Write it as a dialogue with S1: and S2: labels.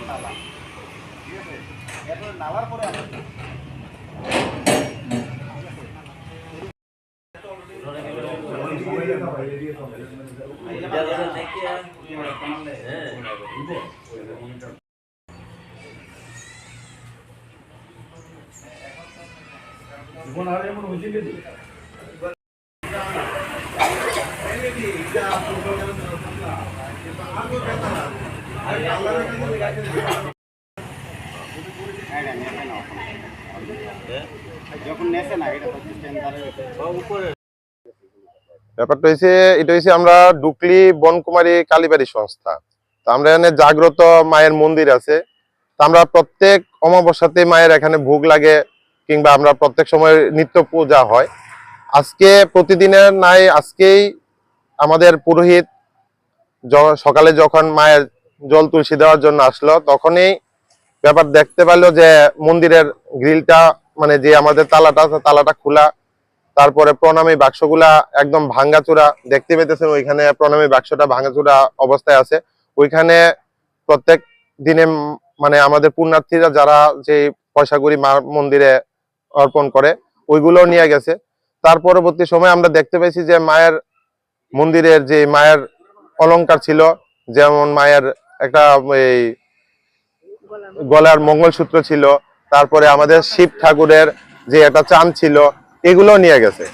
S1: নালা, ঠিক আছে? এরপরে নালার পরে
S2: ব্যাপারটা হয়েছে, এটা হয়েছে আমরা ডুকলি বনকুমারী কালীবাড়ি সংস্থা। তো আমরা এখানে জাগ্রত মায়ের মন্দির আছে। তো আমরা প্রত্যেক অমাবস্যাতে মায়ের এখানে ভোগ লাগে, কিংবা আমরা প্রত্যেক সময় নিত্য পূজা হয়। আজকে প্রতিদিনের নাই, আজকেই আমাদের পুরোহিত সকালে যখন মায়ের জল তুলসী দেওয়ার জন্য আসলো, তখনই ব্যাপার দেখতে পারলো যে মন্দিরের গ্রিলটা, মানে যে আমাদের তালাটা আছে, তালাটা খোলা। তারপরে প্রণামী বাক্সগুলা একদম ভাঙ্গাচুরা দেখতে পেতেছেন। ওইখানে প্রণামী বাক্সটা ভাঙ্গাচুরা অবস্থায় আছে। ওইখানে প্রত্যেক দিনে মানে আমাদের পুণ্যার্থীরা যারা যে পয়সা করি মা মন্দিরে অর্পণ করে, ওইগুলো নিয়ে গেছে। তার পরবর্তী সময় আমরা দেখতে পেয়েছি যে মায়ের মন্দিরের যে মায়ের অলংকার ছিল, যেমন মায়ের একটা এই গলার মঙ্গলসূত্র ছিল, তারপরে আমাদের শিব ঠাকুরের যে একটা চাঁদ ছিল, এগুলো নিয়ে গেছে।